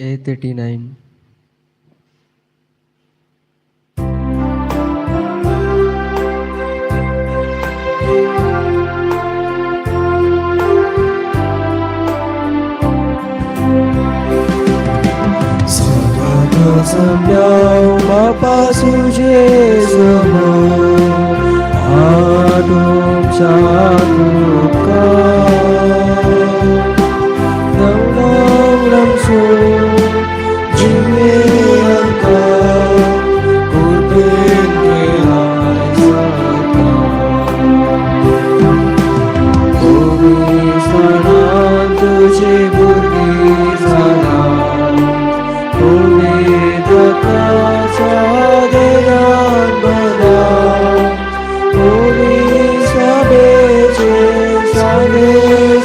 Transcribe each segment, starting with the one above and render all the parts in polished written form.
A39. Sambiang Bapa Suci semua adum cakukan Nang langsung jimiangkan Kurbin kehai sakam Bumi salam tuji burgi salam Bumi Kasa dengan benar Bumi sabece sage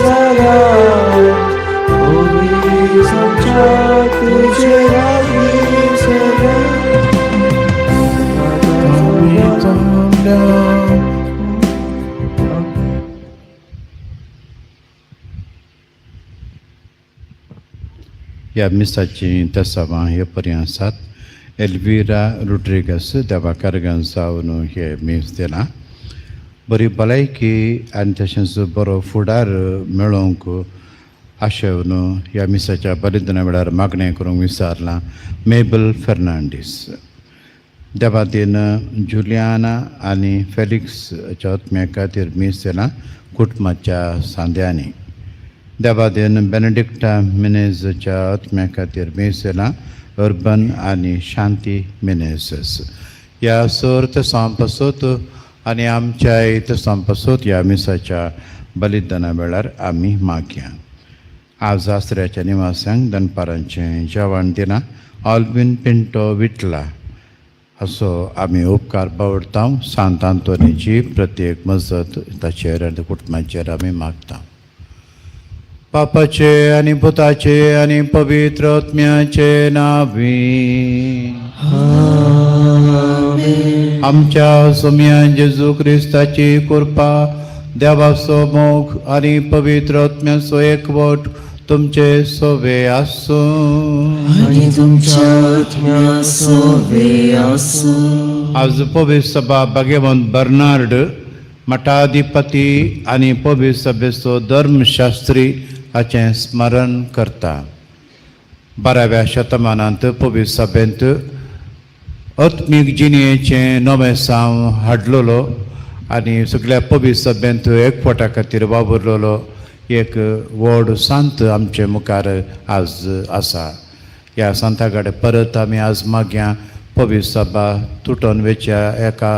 sayang Bumi samcak tujhe lagi sayang Kami tandang या मिसाची तसावा हे पर्यंत Elvira Rodrigues देवा कारगान जावन हे मीस दिला बरी भलायकी आनी तशेंच बरो फुडार मेळोवंक आशेवन ह्या मिसाच्या बलिदाना वेळार मागणें करूंक विचारलां मेबल फेर्नांडीस देवातीन जुलियाना आनी फेलिक्सच्या आत्म्या खातीर मीस दिलां कुटुंबाच्या सांद्यांनी देवातीन बेनेडिक्टा मिनेझच्या आत्म्या खातीर मीस दिलां अर्बन आनी शांती मिनेझस ह्या सर्त सांपसत आनी आमच्या सांपसत ह्या मिसाच्या बलिदाना वेळार आमी मागया आज आसऱ्याच्या निवासांक दनपारांचें जेवण दिलां ऑल्बिन पिंटो विटला असो आमी उपकार बावडटा सांत आंतोनीची प्रत्येक मजत ताचेर आनी कुटुंबाचेर आमी मागता पापाचे आनी पुताचे आनी पवित्र आत्म्याचे नावी आमच्या सोम्या जेजू क्रिस्ताची कृपा देवाचो मोग आनी पवित्र आत्म्याचो एकवट तुमचे सोवे आसूं आनी तुमच्या आत्म्याचो वे आसूं आज पवित्र सभा भगवंत बर्नार्ड मठाधिपती आनी पवित्र सभेचो धर्मशास्त्री हाचें स्मरण करता 12व्या शतमानांत पवित्र सभेंत आत्मीक जिणेचें नवें साव हाडलोलो आनी सगळ्या पवित्र सभेंत एकवटा खातीर वावुरलेलो एक व्हड संत आमचे मुखार आज आसा ह्या संता कडेन परत आमी आज मागया पवित्र सभा तुटोन वेच्या एका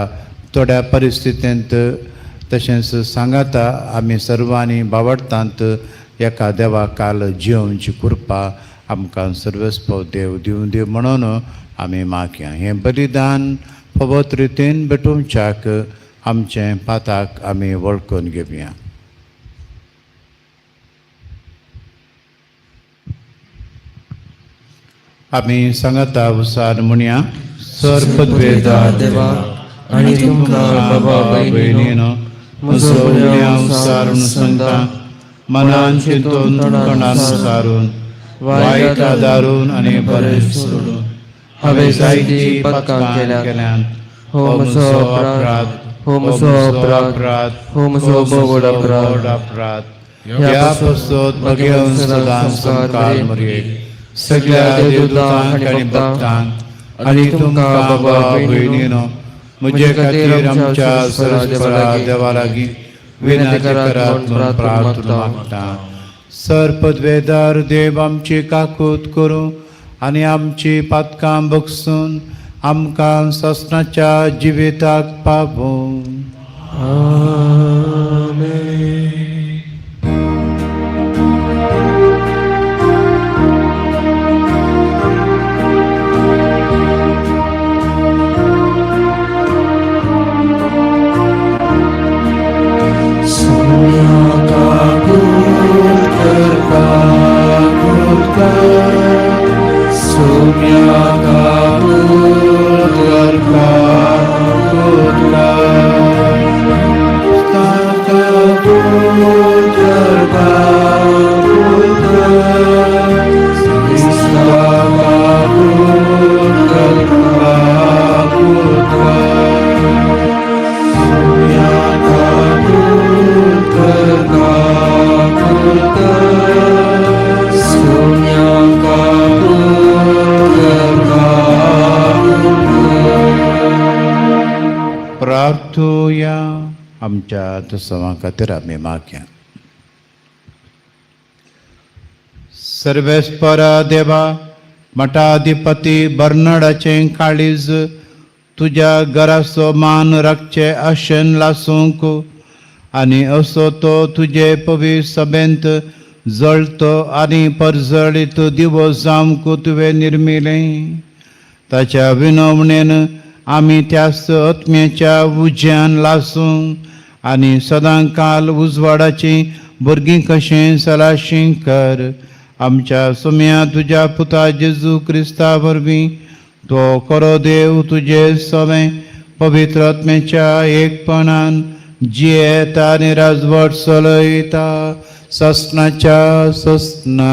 थोड्या परिस्थितींत तशेंच सांगाता आमी सर्वांनी बावडटांत एका देवा काल जिवोवची कृपा आमकां सर्वस्व देव दिवं दी म्हणून आमी मागया हें बलिदान पवित्र रितीन भेटोवच्याक आमचें पाताक आमी वळखून घेवया आमी सांगाता उसार म्हणया सर्पद्वेदार देवा आनी तुमकां बाबा भयणीनो म्हजो उसार सांगता मनान चिंतून तोंडान सारून वायट आदारून आनी बरें सोडून हांवें जायतीं पथकां केल्यान हो म्हजो अपराध हो म्हजो अपराध हो म्हजो व्हड अपराध ह्या पासत भगवंत सदां संस्कार मरे सगळ्या देवदूतांक आनी भक्तांक आनी तुमकां बाबा भयणीनो म्हजे खातीर आमच्या सरस्वरा देवा लागीं विनंती करात म्हणून प्रार्थना मागता सर्पद्वेदार देव आमची काकूत करूं आनी आमची पातकां बगसून आमकां ससनाच्या जिविताक पावूं आमेन प्रार्थूया. आमच्या तसवा खातीर आमी मागया. सर्वेस्परा देवा, मठाधिपती बर्नाडाचें काळीज तुज्या घराचो मान राखचे आशेन लासूंक आनी असो तो तुजे पवित्र सभेंत जळतो आनी परजळीत दिवो जावंक तुवें निर्मिलें. ताच्या विनवणेन आमी त्याच आत्म्याच्या उज्यान लासूं आनी सदांकाल उजवाडाची भुरगीं कशें सलाशीं कर. आमच्या सुम्या तुज्या पुता जेजू क्रिस्ता वरवीं तो खरो देव तुजे सवें पवित्र आत्म्याच्या एकपणान जियेता आनी राजवट चलयता ससनाच्या ससना.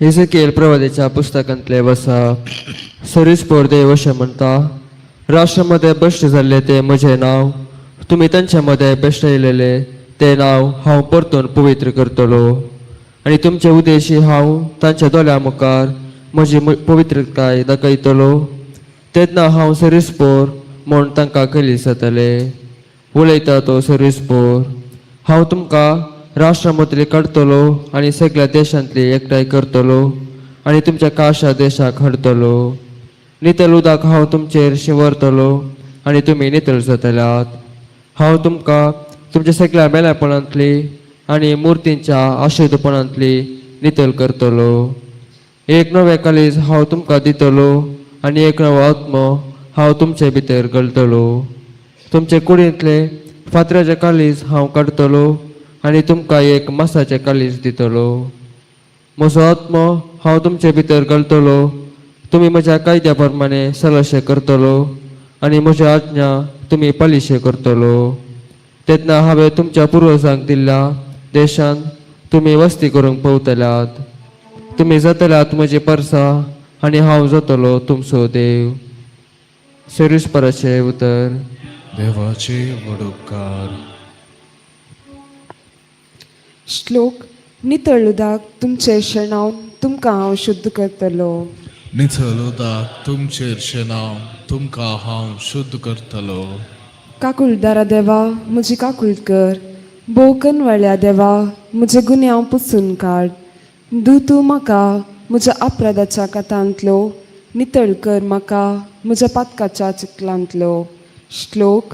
इजकेल प्रवादीच्या पुस्तकांतले वसा सरीसपोर देव अशें म्हणटा, राष्ट्रामध्ये भ्रश्ट जाल्ले ते म्हजें नांव तुमी तांच्या मदें बेश्टयलेले ते नांव हांव परतून पवित्र करतलो आनी तुमचे उद्देशी हांव तांच्या दोळ्या मुखार म्हजी पवित्रताय दाखयतलो. तेन्ना हांव सरीसपोर म्हूण तांकां कलीस जातले. उलयता तो सरीसपोर, हांव तुमकां राष्ट्रा मदली काडतलो आनी सगळ्या देशांतली एकठांय करतलो आनी तुमच्या काशा देशाक हाडटलो. नितळ उदक हांव तुमचेर शिंवरतलो आनी तुमी नितळ जातल्यात. हांव तुमकां तुमच्या सगळ्या मेलापणांतली आनी मुर्तींच्या आशुद्धपणांतली नितळ करतलो. एक नवें कालीज हांव तुमकां दितलो आनी एक नवो आत्मो हांव तुमचे भितर घालतलो. तुमचे कुडींतले फातराचें कालीज हांव काडटलो आनी तुमकां एक मासाचें कालीज दितलो. म्हजो आत्मो हांव तुमचे भितर घालतलो. तुमी म्हज्या कायद्या प्रमाणे सलशे करतलो आनी म्हज्या आज्ञा तुमी पालिशे करतलो. तेन्ना हांवें तुमच्या पुर्वजांक दिल्ल्या देशांत तुमी वस्ती करूंक पावतल्यात. तुमी जातल्यात म्हजी परसां आनी हांव जातलो तुमचो देव. सेरीसपराचें उतर. देवाचे वडोपकार. श्लोक. नितळ उदक तुमचे शेणावन तुमकां हांव शुद्ध करतलो. नितळ उदक तुमचेर शेणावन तुमकां हांव शुद्ध करतलो. काकुळदारा देवा म्हजी काकुळ कर. भोवकन वळ्या देवा म्हजे गुन्हे हांव पुसून काड. तूं म्हाका म्हज्या अपराधाच्या कातांतलो नितळ कर म्हाका म्हज्या पातकाच्या चिखलांतलो. श्लोक.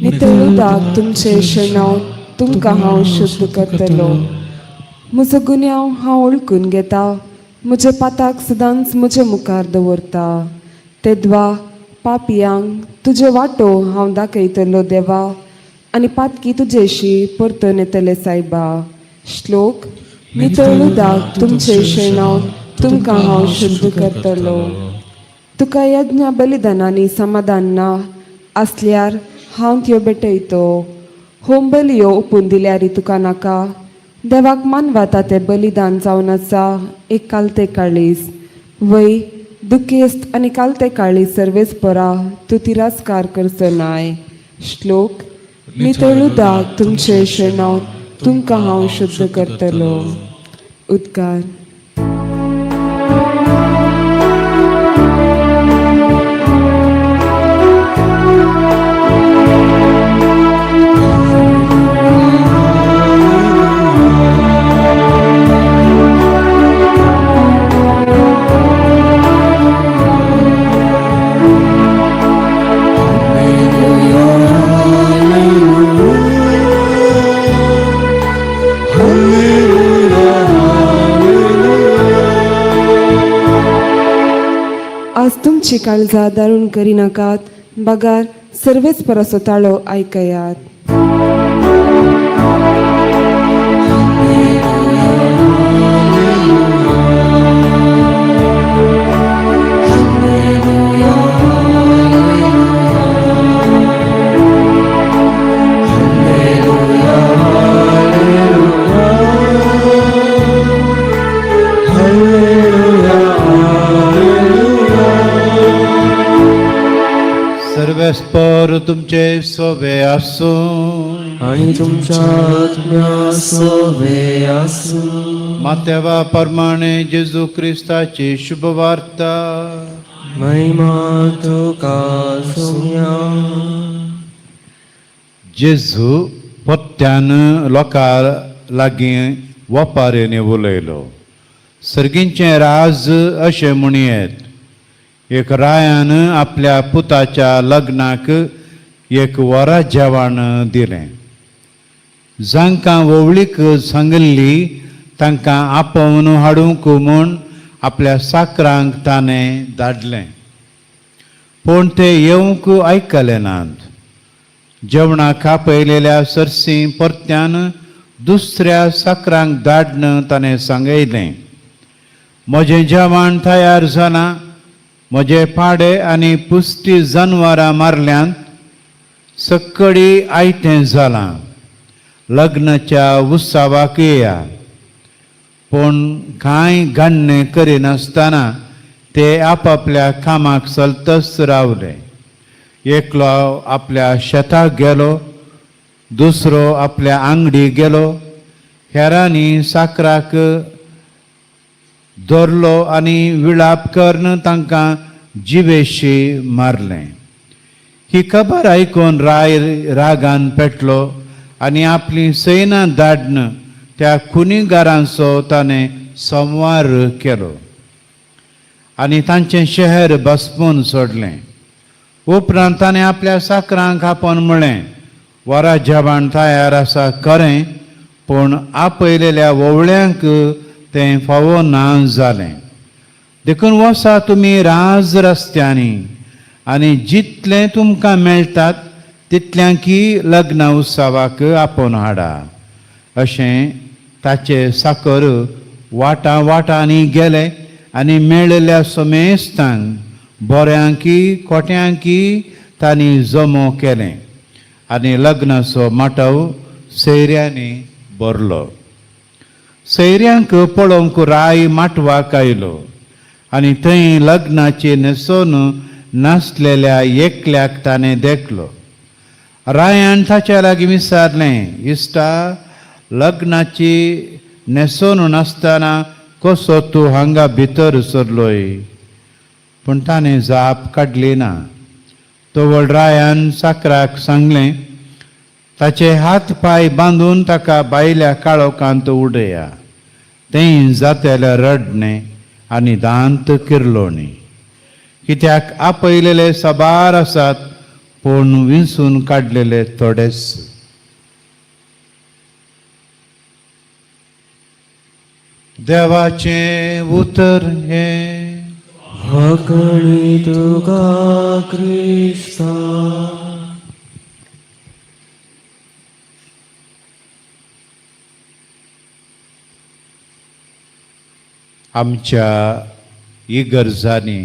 नितळ उदक तुमचे शेणावन तुमकां हांव शुद्ध करतलो. म्हजो गुन्यांव हांव ओळखून घेता. म्हजे पाताक सदांच म्हजे मुखार दवरता. तेद्वा पापियांक तुजे वाटो हांव दाखयतलो देवा आनी पातकी तुजेशी परतून येतले सायबा. श्लोक. नितळ उदक तुमचे शेणावन तुमकां हांव शुद्ध करतलो. तुका यज्ञ बलिदानांनी समाधान ना आसल्यार हांव त्यो भेटयतो. होम बलियो ओपून दिल्यारी तुका नाका. देवाक मानवाता ते बलिदान जावन आसा एक कालते काळीज. वय दुखेस्त आनी कालते काळीज सर्वेस्परा तूं तिरस्कार करचो नाय. श्लोक. नितळ उदक तुमचे शेणावन तुमकां हांव शुद्ध करतलो. उद्गार. आज तुमची काळजा दारूण करी नाकात. बगार सर्वेच परसो ताळो आयकयात. सर्वेस्पर तुमचे सोबे आसूं आणि तुमच्या आत्म्यासोबे आसूं. मातेवा प्रमाणे जेजू क्रिस्ताची शुभवार्ता. महिमा तुका सोम्या. जेजू पत्त्यान लोकां लागीं वपारेने उलयलो. सर्गींचे राज अशें म्हणयेत. एक रायान आपल्या पुताच्या लग्नाक एक वरा जेवण दिलें. जांकां वोवळीक सांगल्ली तांकां आपोवन हाडूंक म्हूण आपल्या साकरांक ताणें धाडलें. पूण ते येवंक आयकले नात. जेवणाक आपयलेल्या सर्सी परत्यान दुसऱ्या साकरांक धाडन ताणें सांगयलें, म्हजें जेवण तयार जालां. म्हजे पाडे आनी पुस्ती जनावरां मारल्यांत. सक्कळी आयतें जालां. लग्नाच्या उत्सवाक येया. पूण कांय घाण्णें करिनासतना ते आपापल्या कामाक चलतच रावले. एकलो आपल्या शेताक गेलो, दुसरो आपल्या आंगडी गेलो. हेरांनी साकराक धरलो आनी विळाप करून तांकां जिवेशी मारलें. ही खबर आयकून राय रागान पेटलो आनी आपली सैनां धाडन त्या कुणीगारांचो ताणें संवार केलो आनी तांचें शहर भस्मून सोडलें. उपरांत ताणें आपल्या साकरांक आपोवन म्हळें, वरा जेवण तयार आसा खरें, पूण आपयलेल्या वोवळ्यांक तें फावो ना जालें. देखून वसा तुमी राज रस्त्यांनी आनी जितलें तुमकां मेळटात तितल्यांकी लग्न उत्सवाक आपोवन हाडा. अशें ताचे साकर वाटां वाटांनी गेले आनी मेळिल्ल्या समेस्तांक बोऱ्यांकी कोट्यांकी तांणी जमो केलें आनी लग्नाचो माटव सैऱ्यांनी भरलो. सैऱ्यांक पळोवंक राय माटवाक आयलो आनी थंय लग्नाची न्हेसोन नासलेल्या एकल्याक ताणें देखलो. रायान ताच्या लागीं विचारलें, इश्टा, लग्नाची न्हेसोन नासतना कसो तूं हांगा भितर सरलोय? पूण ताणें जाप काडली ना. तोवळ रायान साकराक सांगलें, ताचे हात पाय बांदून ताका भायल्या काळोखांत उडया. तें जातेलें रडणें आनी दांत किर्लोणी. कित्याक आपयलेले साबार आसात, पूण विंचून काडलेले थोडेच. देवाचें उतर हें. हकळी तुका क्रिस्ता. आमच्या इगर्जांनी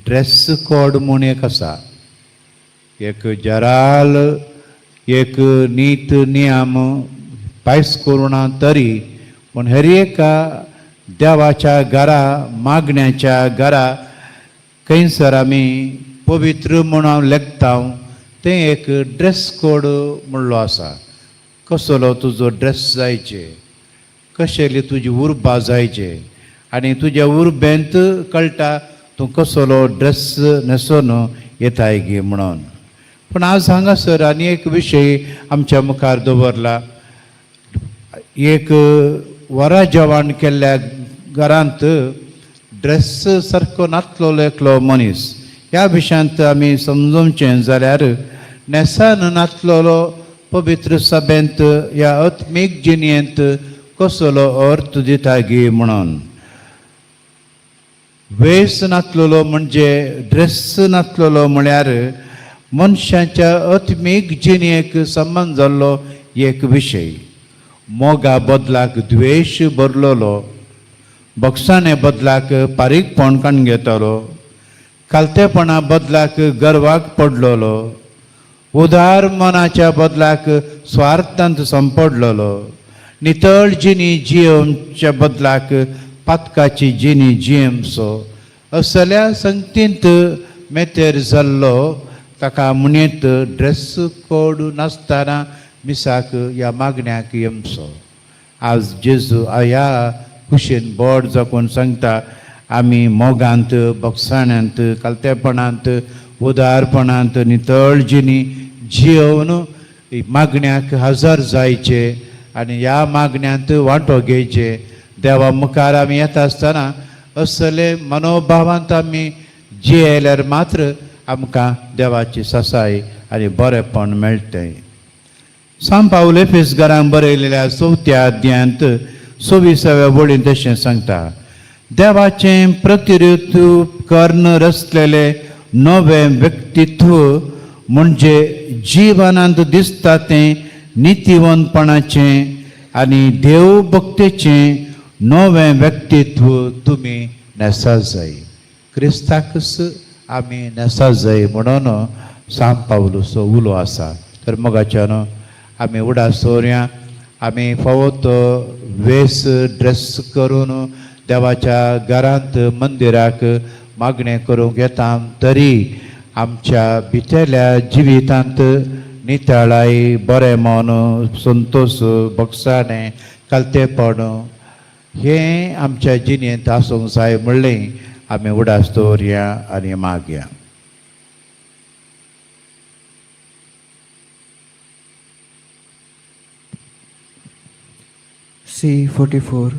ड्रेस कोड म्हूण एक आसा. एक जराल एक नीत नियम पायस करुना तरी पूण हेर एका देवाच्या घरा मागण्याच्या घरा खंयसर आमी पवित्र म्हूण हांव लेखता तें एक ड्रेस कोड म्हणलो आसा. कसलो तुजो ड्रेस जायचे, कशेली तुजी उर्बा जायचे आनी तुज्या उर्बेंत कळटा तूं कसलो ड्रेस न्हेसोन येताय गे म्हणून. पूण आज हांगासर आनी एक विशय आमच्या मुखार दवरला. एक वरा जेवण केल्ल्या घरांत ड्रेस सारको नासलो एकलो मनीस. ह्या विशयांत आमी समजोवचें जाल्यार न्हेसान नासलेलो पवित्र सभेंत ह्या आत्मीक जिणेंत कसलो अर्थ दिता गे म्हणून. वेस नासलेलो म्हणजे ड्रेस नासलेलो म्हळ्यार मनशाच्या आत्मीक जिणेक संबंद जाल्लो एक विशय. मोगा बदलाक द्वेश भरलेलो, बक्षाने बदलाक पारीकपण काण घेतालो, कालतेपणा बदलाक गर्वाक पडलेलो, उदार मनाच्या बदलाक स्वार्थांत संपडलेलो, नितळ जिणी जियेवच्या बदलाक पातकाची जिणी जियेमचो असल्या संगतींत मेतेर जाल्लो ताका म्हणीत ड्रेस कोड नासतना मिसाक ह्या मागण्याक येमचो. आज जेजू ह्या खुशेन बोड जाकून सांगता आमी मोगांत, बोगसाण्यांत, कालतेपणांत, उदारपणांत, नितळजिनी जियोवन मागण्याक हजर जायचे आनी ह्या मागण्यांत वांटो घेवचे. देवा मुखार आमी येता आसतना असले मनोभावांत आमी जियेल्यार मात्र आमकां देवाची ससाय आनी बरेंपण मेळटलें. सांत पावल एफेसकारांक बरयलेल्या 4थ्या अध्यायांत 26व्या वळींत तशें सांगता. देवाचें प्रतिरुत्व कर्ण रचलेले नवे व्यक्तित्व म्हणजे जिवनांत दिसता तें नितीवंतपणाचें आनी देवभक्तेचें नवें व्यक्तित्व तुमी नेसा जाय. क्रिस्ताकच आमी नेसा जाय म्हणून सांत पावलुचो उलो आसा. तर मोगाच्यान आमी उडासोऱ्या आमी फावो तो वेस ड्रेस करून देवाच्या घरांत मंदिराक मागणें करूंक येता. तरी आमच्या भितरल्या जिवितांत नितळाय, बरें मन, संतोष, बोगसाणें, कालतेपण हें आमच्या जिणेंत आसूंक जाय म्हणलें आमी उडास दवरया आनी मागया. C44.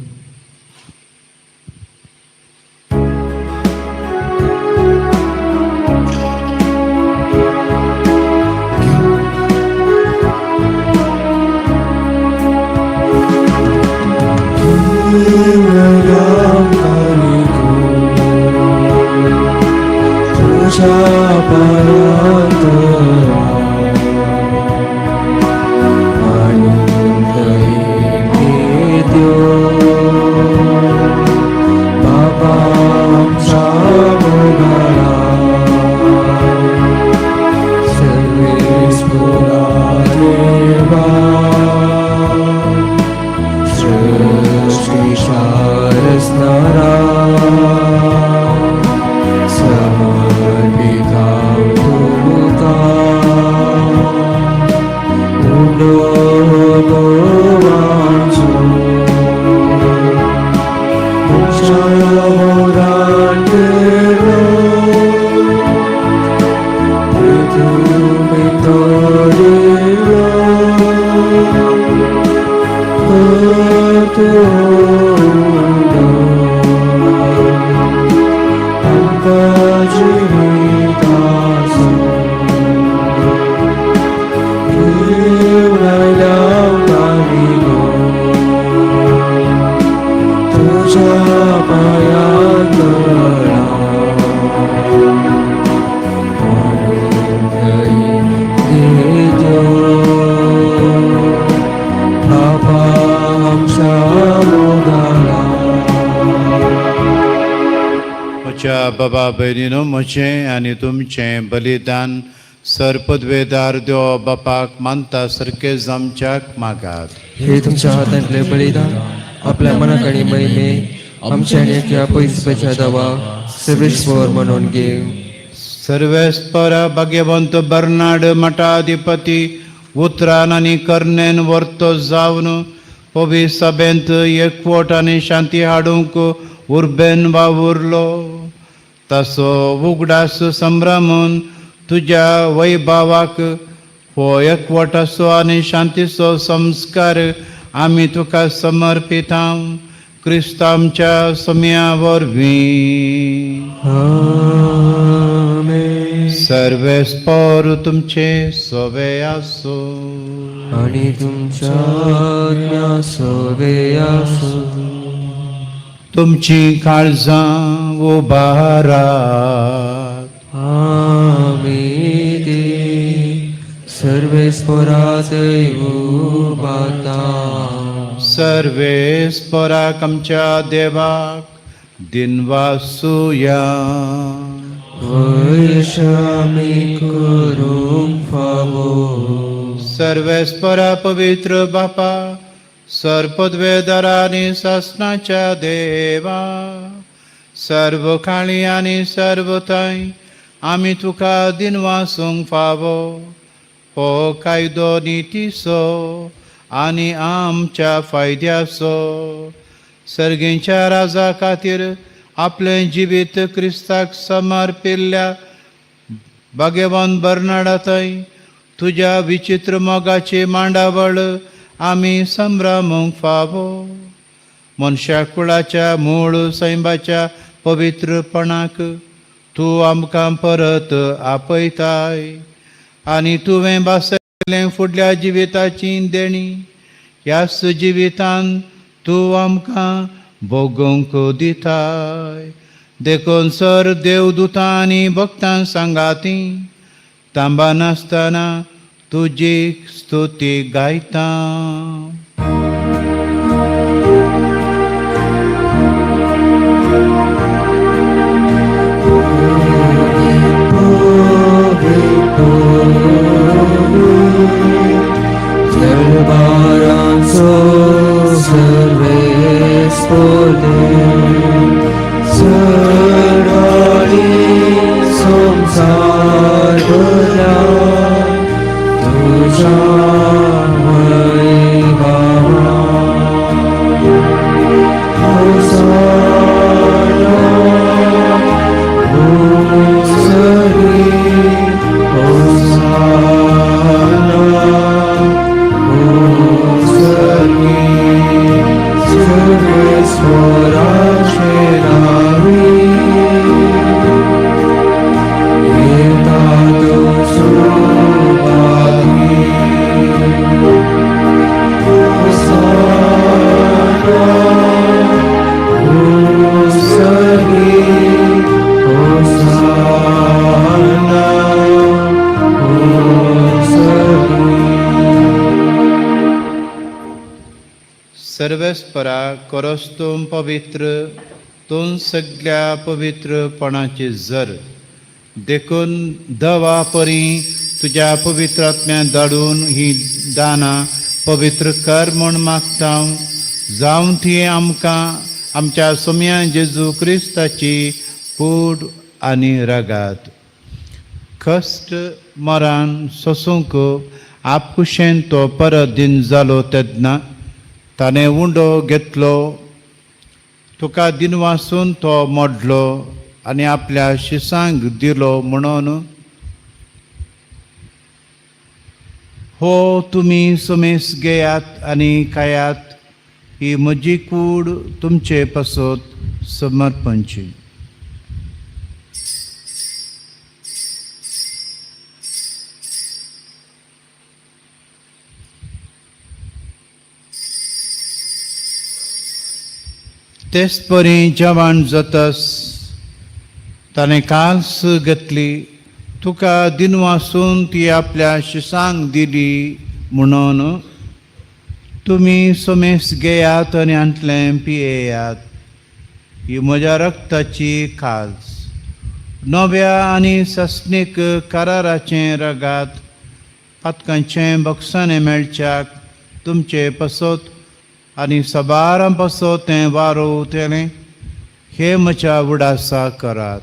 बाबा भयणीनो, म्हजें आनी तुमचें बलिदान सरपदवेदार देव बापाक मानता सारकें जावच्याक मागात. हे तुमच्या हातांतले बलिदान आपल्या मनाकणी महिमे आमच्या आनी एकल्या पयसपेच्या दवा सर्वेश्वर म्हणून घेव. सर्वेस्पर भाग्यवंत बर्नार्ड मठाधिपती उतरान आनी कर्णेन वर्तो जावन पवी सभेंत एकवट आनी शांती हाडूंक उर्बेन वावुरलो. तसो उगडास संभ्रमून तुज्या वैभवाक हो एकवटाचो आनी शांतीचो संस्कार आमी तुका समर्पिता. क्रिस्त आमच्या समिया वरवीं. आमेन. सर्वेस्पर तुमचे सोवे आसो आणि तुमच्या आज्ञा सोवे आसो. तुमची काळजां उबारात. आमी ते सर्वेस्परात उबारता. सर्वेस्पराक आमच्या देवाक दिनवासुया. वैश आमी करूंक फावो. सर्वेस्परा पवित्र बापा, सरपदवेदारा आनी सासणाच्या देवा, सर्व काळी आनी सर्व थंय आमी तुका दिनवासूंक फावो हो कायदो नितीचो आनी आमच्या फायद्याचो. सर्गेच्या राजा खातीर आपलें जिवीत क्रिस्ताक समर्पिल्ल्या भाग्यवान बर्नाडाथाय तुज्या विचित्र मोगाची मांडावळ आमी संभ्रमूंक फावो. मनशा कुळाच्या मूळ सैमाच्या पवित्रपणाक तूं आमकां परत आपयताय आनी तुवें बासयलें फुडल्या जिविताची देणी ह्याच जिवितान तूं आमकां भोगूंक दिताय. देखून सर देवदूतां आनी भक्तां सांगाती तांबा नासतना तुजी स्तुती गायता. Dărbaranțo servespode, sărări somțar bălea, tuja măi bava. Osana, Osari, Osana, Osari, serves forace navi, Etato subati, Osana, Osari, Osana, Osari. सर्वेस्परा कोरोस्तूम पवित्र तूं सगळ्या पवित्रपणाची जर देखून दवा परी तुज्या पवित्रात्म्यान धाडून ही दानां पवित्र कर म्हूण मागता. जावं ती आमकां आमच्या सोम्या जेजू क्रिस्ताची कूड आनी रगात कश्ट मरण सोसूंक आपकुशेन तो परत दिन जालो तेन्ना ताणें उंडो घेतलो. तुका दिनवासून तो मोडलो आनी आपल्या शिसांक दिलो म्हणून हो तुमी सुमेस घेयात आनी खायात. ही म्हजी कूड तुमचे पासत समर्पणची. तेच परी जेवण जातस ताणें काल्स घेतली. तुका दिनवासून ती आपल्या शिसांक दिली म्हणून तुमी सोमेस घेयात आनी हांतलें पियेयात. ही म्हज्या रक्ताची काल्स नव्या आनी सस्नीक कराराचें रगात पातकांचें बक्षांनी मेळच्याक तुमचे पासत आनी सबारां पासत तें वारोवतलें हे म्हज्या उडासा करात.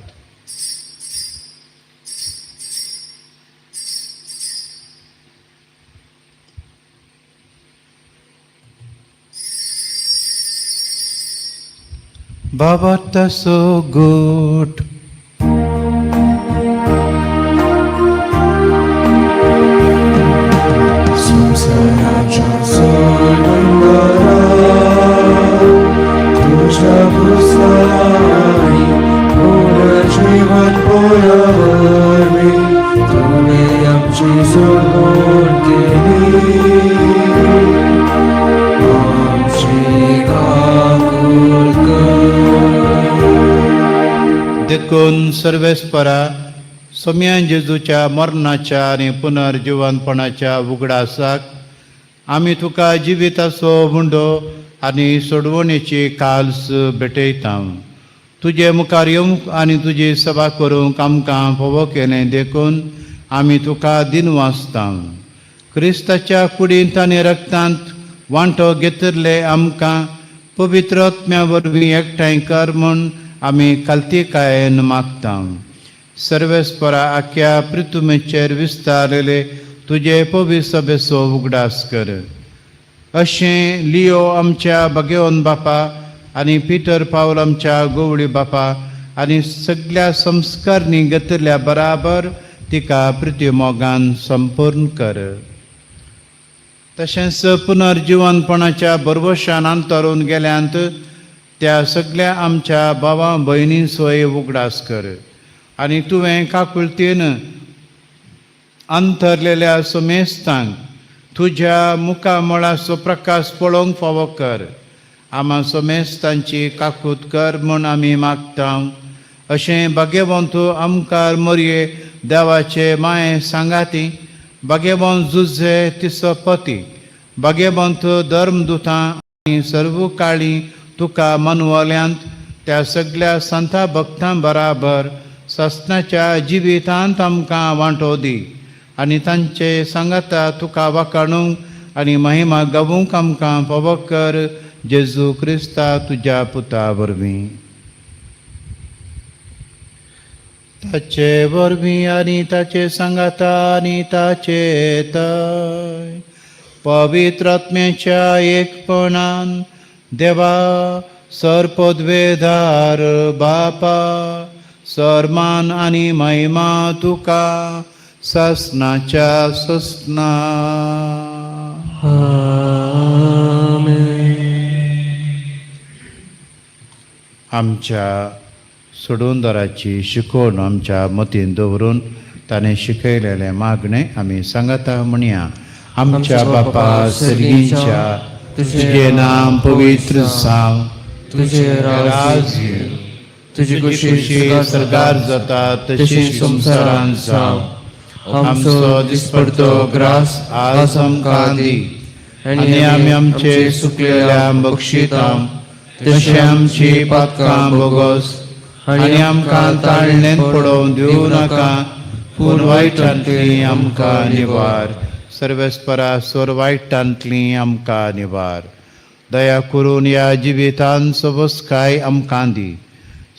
बाबा तसो गोट संसाराच्या सोडंबरा तुझ्या भुसारी पूर्ण जीवन पोयावर मी तुने आमची सोडून केली आमची काकूल देखून सर्वेस्परा सोम्या जेजूच्या मरणाच्या आनी पुनर्जिवनपणाच्या उगडासाक आमी तुका जिविताचो हुंडो आनी सोडवणेची काल्स भेटयता. तुजे मुखार येवंक आनी तुजी सभा करूंक आमकां फोव केलें देखून आमी तुका दिनवासता. क्रिस्ताच्या कुडींत आनी रक्तांत वांटो घेतिल्ले आमकां पवित्र आत्म्या वरवीं एकठांय कर म्हूण आमी काल्तिकायेन मागता. सर्वेस्परा आख्या पृथ्वीचेर विस्तारलेले तुजे पवित्र सभेचो उगडास कर. अशें लिओ आमच्या बगेवन बापा आनी पिटर पावल आमच्या गोवळी बापा आनी सगळ्या संस्कारनी घेतिल्ल्या बराबर तिका पृथ्वी मोगान संपूर्ण कर. तशेंच पुनर्जिवनपणाच्या बरवशान अंतरून गेल्यांत त्या सगळ्या आमच्या भावा भयणी सोय उगडास कर. आनी तुवें काकुळतेन अंतरलेल्या सोमेस्तांक तुज्या मुखामळाचो प्रकाश पळोवंक फावो कर. आमा सोमेस्तांची काकूत कर म्हूण आमी मागता. अशें भाग्यवंतू आमकां मरये देवाचे माये सांगाती, भाग्यवंत जुझे तिचो पती, भाग्यवंत धर्मदुतां आनी सर्व काळी तुका मनवल्यांत त्या सगळ्या संता भक्तां बराबर सस्नाच्या जिवितांत आमकां वांटो दी आनी तांचे सांगाता तुका वाखाणूंक आनी महिमा गावूंक आमकां फावो कर. जेजू क्रिस्ता तुज्या पुता वरवीं. ताचे वरवीं आनी ताचे सांगाता आनी ताचे तय पवित्र आत्म्याच्या एकपणान देवा सरपदवेदार बापा सरमान आनी महिमा तुका ससनाच्या ससना. आमच्या सोडूनदाराची शिकवण आमच्या मतीन दवरून ताणें शिकयलेलें मागणें आमी सांगाता म्हणया. आमच्या बापा सर्गीच्या तुझे नाम पवित्र जावं, तुझे राज येवं, तुझी खुशी सरकार जाता तशी संसारांत जावं. आमचो दिसपडतो ग्रास आज आमकां दी आनी आमी आमचे चुकलेल्या बक्षितां तशें आमची पातकां बोगोस आनी आमकां ताळणेंत पडोवन दिवं नाका, पूण वायटांतली आमकां निवार. सर्वेस्परा सोर वायटांतली आमकां निवार. दया करून ह्या जिवितान सबस्काय आमकां दी.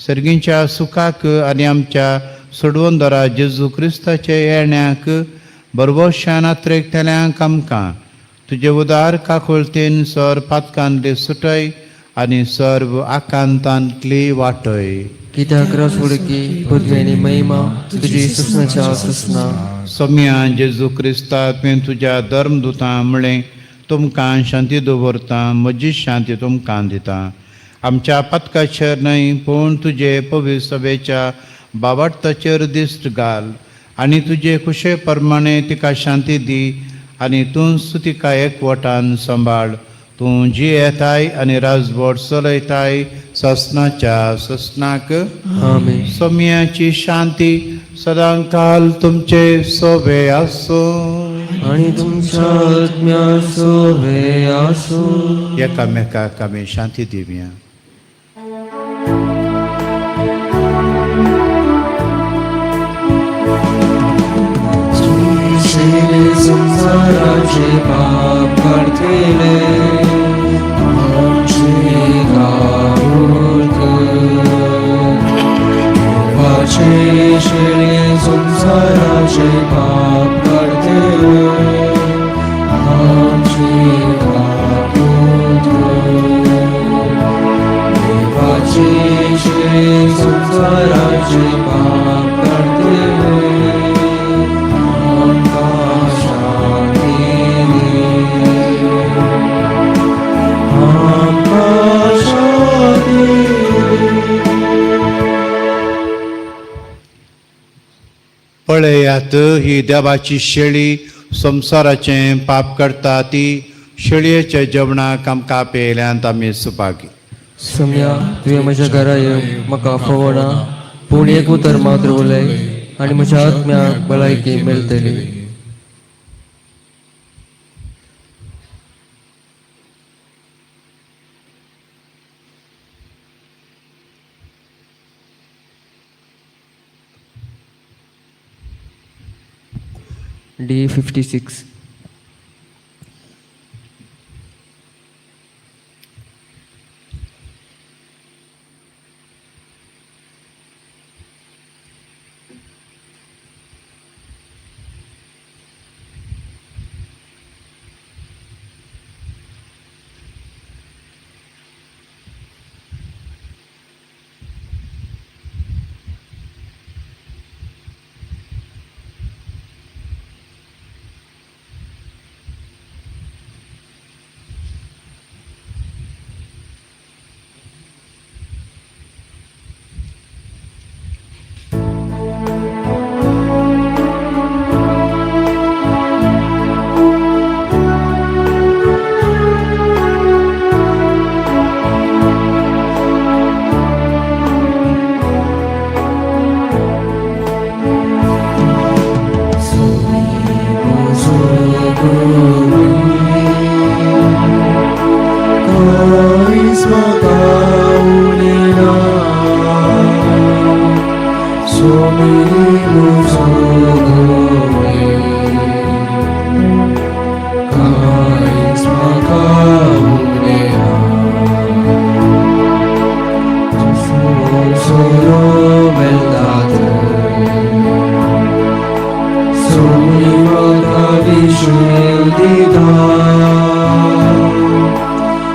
सर्गीच्या सुखाक आनी आमच्या सोडवणदारा जेजू क्रिस्ताचे येण्याक बरवशान आत्रेकतेल्यांक आमकां तुजे उदार काकुळतेन सर पातकांतली सुटय आनी सर्व आकांतांतली वाटय. कित्याक रासवडकी पदवेनी महिमा तुजी ससनाच्या ससना. सोम्या जेजू क्रिस्ता तुवें तुज्या धर्मदुतां म्हळें तुमकां शांती दवरता, म्हजी शांती तुमकां दिता. आमच्या पतकाचेर न्हय पूण तुजे पवित्र सभेच्या बावटाचेर दिश्ट घाल आनी तुजे खुशे प्रमाणे तिका शांती दी आनी तूंच तिका एकवटान सांबाळ. तूं जी येताय आनी राजवट चलयताय ससनाच्या ससनाक. आमेन. सोम्याची शांती सदां काल तुमचे सोबे आसूं आनी तुमच्या आत्म्या सोबे आसूं. एकामेकाक आमी शांती दिवया. संसाराचे पाप काढतेले आमचे गावळ कर. देवाचे शेळे संसाराचे पाप काढतेले आमचे गावळ कर. देवाचे शेळे संसाराचे पाप काढतेले पळयात ही देवाची शेळी संसाराचें पाप करता. ती शेळयेच्या जेवणाक आमकां पेयल्यांत आमी सुपागी. सम्या तुवें म्हज्या घरा येवन म्हाका फोवना, पूण एक उतर मात्र उलय आनी म्हज्या आत्म्याक भलायकी मेळटली. D56.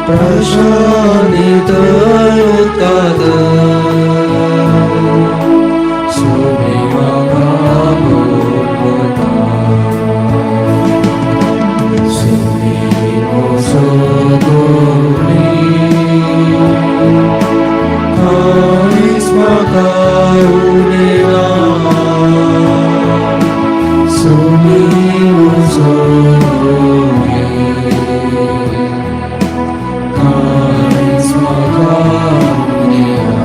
प्रशांत उत्ताद सुमी मागा बोलता सुमी मोसोगोली कारिस्मा कारुणेला सुमी मोसोगोली कारिस्मा कारुणेला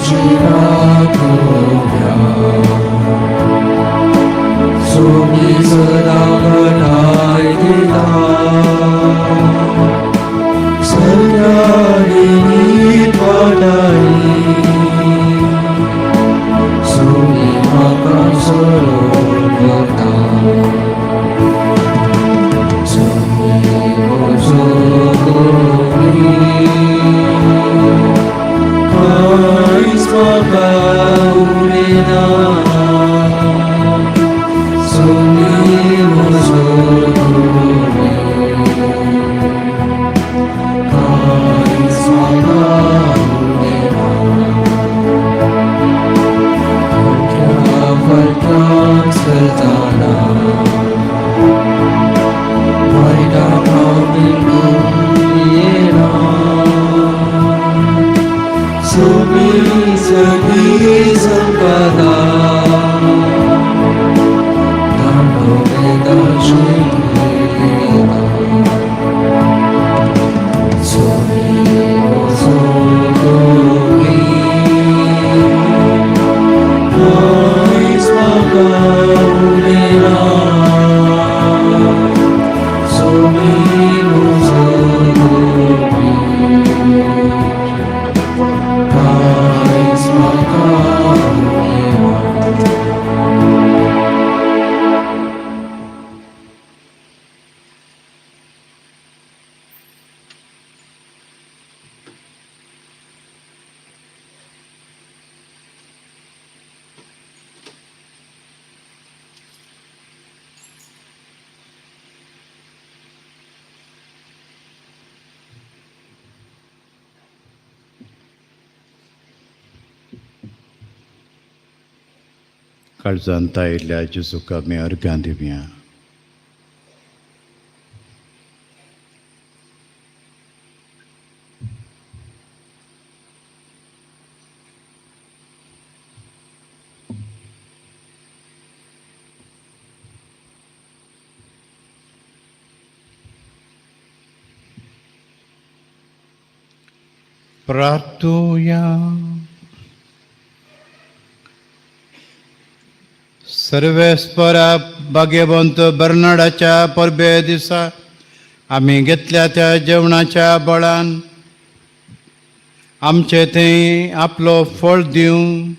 जीवाकोव्या सुमी सदा घटाय दिला सत्यानी पाटाई सुमी माका सोडता सुमी मोसोगोली कारिस्मा कारुणेला सुमी मोसोगोली कारिस्मा कारुणेला फलकां सताना वाईटा पावलेला सुमी सगळी संपदा दाखवण्याची लीला सुमी मोसोगोली कारिस्मा कारुणेला सुमी मोसोगोली कारिस्मा कारुणेला काळजांत आयिल्ल्या जेजूक आमी अर्घां दिवया. प्रार्थूया. सर्वेस्परा भाग्यवंत बर्नाडाच्या परबे दिसा आमी घेतल्या त्या जेवणाच्या बळान आमचे थंय आपलो फळ दिवं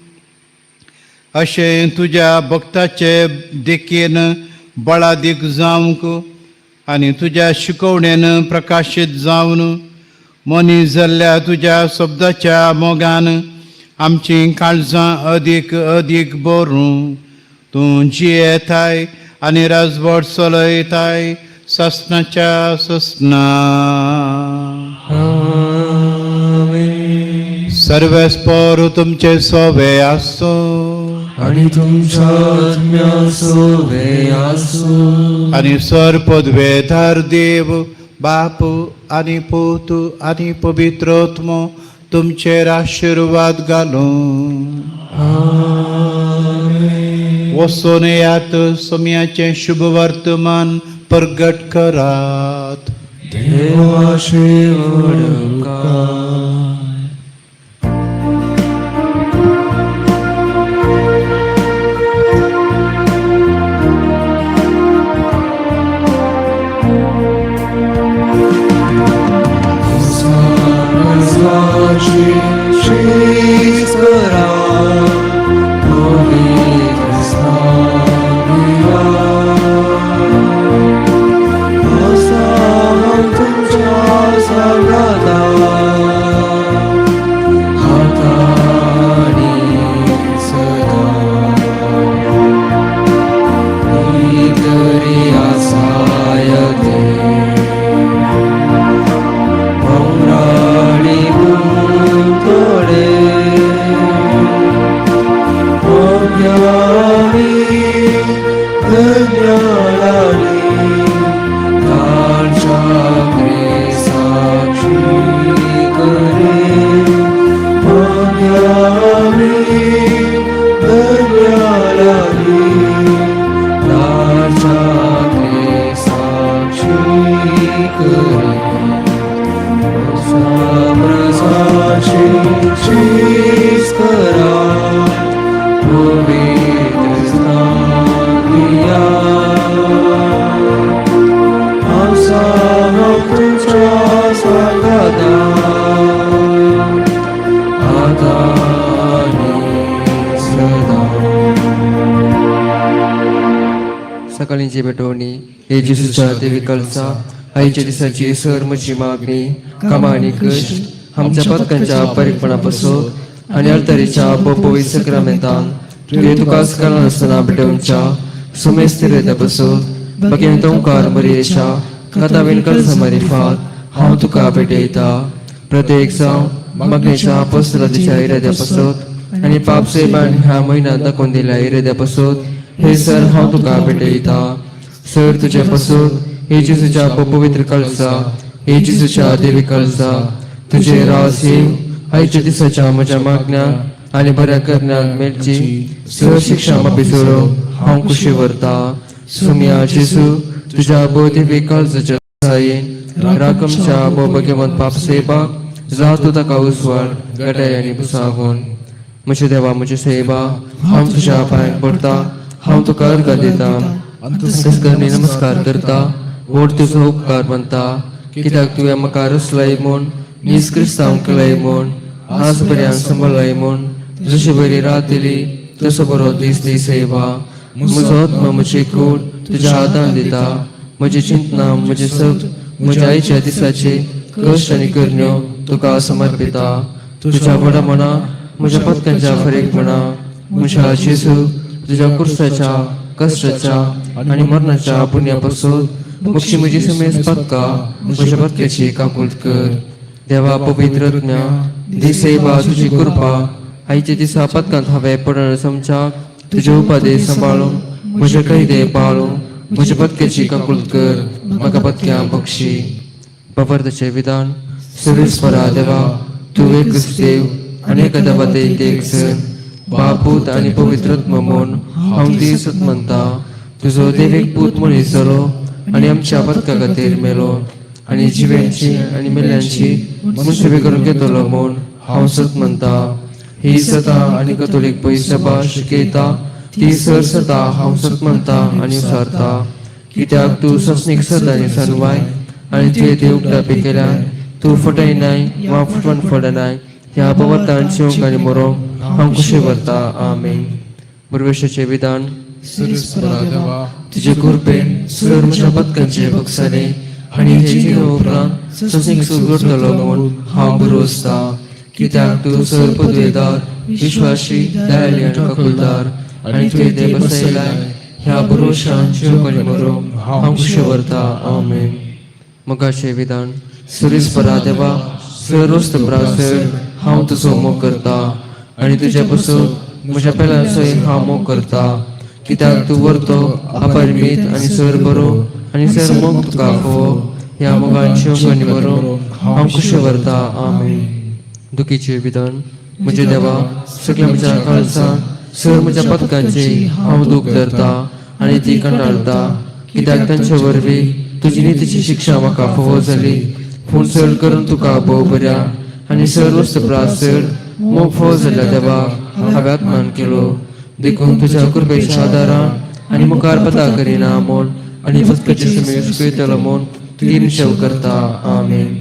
अशें तुज्या भक्ताचे देखीन बळादीक जावंक आनी तुज्या शिकवणेन प्रकाशीत जावन मनीस जाल्ल्या तुज्या शब्दाच्या मोगान आमची काळजां अदीक अदीक भरूं तूं जियेताय आनी राजवट चलयताय ससनाच्या ससना. सर्वेस्पर तुमचे सोवे आसो आणि तुमच्या आत्म्या सोवे आसो आनी सर पदवेधार देव बाप आनी पूत आनी पवित्रोत्म तुमचेर आशिर्वाद घालूं. वचून येयात समयाचें शुभ वर्तमान प्रगट करात. देवाचे वडकार. तुमच्या संगता धन्यालाली तांच्याकडे साक्षी करे माग्यावी धन्यालाली तांच्याकडे साक्षी करे समरसाची शीस करा पवित्र स्थान दिया आमचा तुमच्या स्वागता आता आणि सदा. सकाळीची भेटवणी हे जिसूच्या देविकालचा आईच्या दिसाची सर्मची मागणी कामानी कष्ट आमच्या पथकांच्या परिकपणापासून आणि अल्तरीच्या पवित्र सक्रामेंतान तुगे तुका सकाळ आसतना भेटवच्या सुमेस्थिर येतापासून बगेन तोंकार मरियेच्या कथावेन कलसमारिफात हांव तुका भेटयता प्रत्येक जावं मागणेच्या अपस्तलाच्या इराद्यापासून आणि पापसेबान ह्या म्हयन्यात दाखोवन दिल्या इराद्यापासून हे सर हांव तुका भेटयता सर तुजे पासून हे जिसूच्या पवित्र कळसा हे जिसूच्या देवी कळसा तुझे रास येव आयच्या दिसाच्या म्हज्या मागण्या आनी बऱ्या करण्याक मेळची सर शिक्षा म्हापी सोडूंक हांव खुशी व्हरता सुम्या जिसू तुझ्या देवी कळसाच्या सायेन राकमच्या भगवंत पाप सेबाक जातू ताका उसवाड गटाय आनी बुसागून म्हजे देवा म्हजे सेवा हांव तुज्या पांयाक पडटा हांव तुका अर्घ दिता अंतस्करणी नमस्कार करता वोट तुजो उपकार म्हणता कित्याक तुवें म्हाका रचलय म्हूण निस्क्रिस्तांव केलय म्हूण आज पर्यंत सांबाळलय म्हूण जशी बरी रात दिली तसो बरो दीस दी सेवा म्हजो आत्मा म्हजी कूड तुज्या हातांत दिता म्हजी चिंतना म्हजे सग म्हज्या आईच्या दिसाचे कश्ट आनी करण्यो तुका समर्पिता तुज्या बडा मना म्हज्या पथकांच्या फरेकपणा म्हज्या जेजू तुज्या कुर्साच्या कश्टाच्या आनी मरणाच्या पुण्यापासून मुक्षी म्हजी समेज पथका म्हज्या पथकाची काकूट कर देवा पवित्रज्ञा दिसेबा तुजी कृपा आयच्या दिसा पथकांत हांवें पडण समच्याक तुजे उपादेश सांबाळून म्हजे कैदे पाळून म्हज्या पथकाची काकूट कर म्हाका पथक्या बक्षी पवर्तचे विधान सर्वेस्परा देवा तू एकच देव आनी एका देवाते एक जण बापूत आनी पवित्रत्म म्हूण हांव दिसत म्हणटा तुजो देवेक पूत मनीस जालो आनी आमच्या पथका खातीर मेलो आनी जिव्यांची आनी मेल्यांची मुसबी करून घेतलो म्हूण हांव सत म्हणटा ही सता आनी कथोलीक पयस सभा शिकयता ती सर सता हांव सत म्हणटा आनी उसारता कित्याक तूं ससनीक सत आनी सनवाय आनी तुवें देव उक्तापी केल्यार तूं फटयनाय वा फटवण फडनाय ह्या पवर्तान शिवंक आनी मरोंक हांव खुशी व्हरता आमेन. प्रवेशाचें विधान सर्वेस्परा देवा तुजे कृपेन सर म्हज्या पथकांचे बक्षाले आनी हेजे उपरांत ससनीक सूर करतलो म्हूण हांव बरो आसता कित्याक तूं सर पदवेदार विश्वासी दयाळी आनी ककुलदार आनी तुवें ते बसयलाय ह्या भरोशान शिवंक आनी मरोंक हांव खुशी व्हरता आमेन. मोगाचें विधान सर्वेस्परा देवा सर रोस्तपरा सर हांव तुजो मोग करता आनी तुजे पासून म्हज्या पेला सयन हांव मोग करता कित्याक तूं व्हरतो अपरिमीत आनी सर बरो आनी सर मोग तुका फोव ह्या मोगान शिवंक आनी मरोंक हांव खुशी व्हरता आमेन. दुखीचें विधान म्हजे देवा सगळ्या म्हज्या काळजान सर म्हज्या पथकांची हांव दूख धरता आनी ती कंटाळटा कित्याक तांचे वरवीं तुजी नितीची शिक्षा म्हाका फोव जाली पूण सर करून तुका भोव बऱ्या आनी सर वस्तुप्रास सर मोग फोव जाल्या देवा हांवें आत्मान केलो देखून तुज्या कृपेच्या आदारान आनी मुखार पता करिना म्हूण आनी पथकाचे समेळ सुकयतलो म्हूण ती निशेव करता आमेन.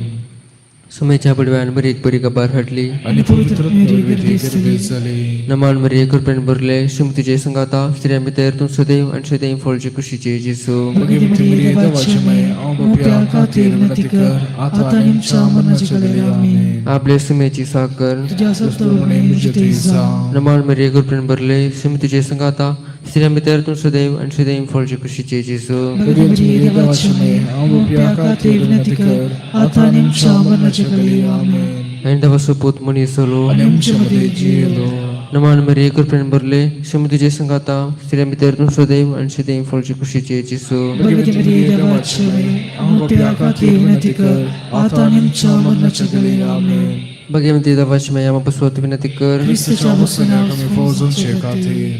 सुमेच्या पडव्यान बरी गबार हाडली आनी पवित्र गर्भेत जाली नमान मरिये कृपेन भरले श्रीमतीचे संगाता स्त्रियां भितर तूं सदैव आनी सदैव फळचे कुशीचे जेसू भगवती मरिये देवाची माय हांव बापया खातीर विनंती कर आतां आनी आमच्या मरणाच्या वेळेर आमेन. आपले सुमेची साकर तुज्या सत्तवणे म्हजे ते जावं नमान मरिये कृपेन भरले श्रीमतीचे संगाता स्त्रियां भितर तूं सदैव आनी सदैव फळचे कुशीचे जेसू भगवती मरिये देवाची माय हांव बापया खातीर विनंती कर आतां आनी आमच्या मरणाच्या वेळेर आमेन. आनी देवाचो पूत मनीस जालो आनी आमचे मध्ये जियेलो नमान मरी कृपेन भरले समुद्रीचे संगाता स्त्रिया मित्र सदैव आणि सदैव फळची खुशीचे जिसू भगवती मरिये देवाची आई आमच्या खातीर विनंती कर आता आणि आमच्या मरणाच्या वेळी आमेन भगवंती दवाची माया मपस्वत विनंती कर ख्रिस्ताच्या वसनात आम्ही फौजांचे खातीर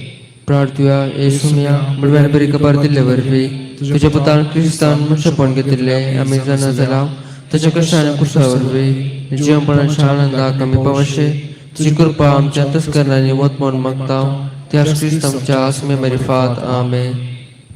प्रार्थुया येसुमिया मुळव्यान बरी कपार दिल्ल्यावरवी तुझ्या पुतान क्रिस्तान मनुष्यपण घेतिल्ले आम्ही जाणा झाला तुझ्या कष्टाने कुसावरवी जीवनपणाच्या आनंदा कमी पावशे तुझी कृपा आमच्या तस्करणाने मत म्हणून मागता त्या क्रिस्तांच्या आसमे मरिफात आमे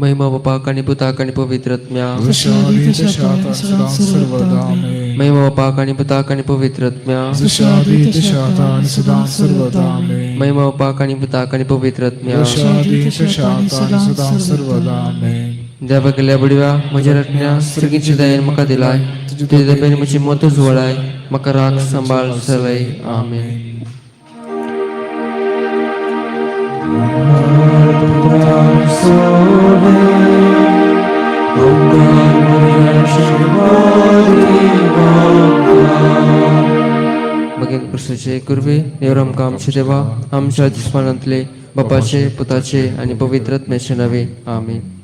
महिमा बापाक आणि पुताक आणि पवित्रत्म्या जशादी तशात सदा सर्वदा आमेन महिमा बापाक आणि पुताक आणि पवित्रत्म्या जशादी तशात सदा सर्वदा आमेन महिमा बापाक आणि पुताक आणि पवित्रत्म्या जशादी तशात सदा सर्वदा आमेन देवा केल्या बडव्या म्हज्या रत्न्या सगळींची दयेन म्हाका दिलाय तुझे दपेन म्हजी मोत जुळाय म्हाका राख सांबाळ सलय आमेन भगीन कृष्णाचे कुर्वे देवर आमकां आमचे देवा आमच्या दिसपानांतले बापाचे पुताचे आणि पवित्रत्म्याचे नवे आमेन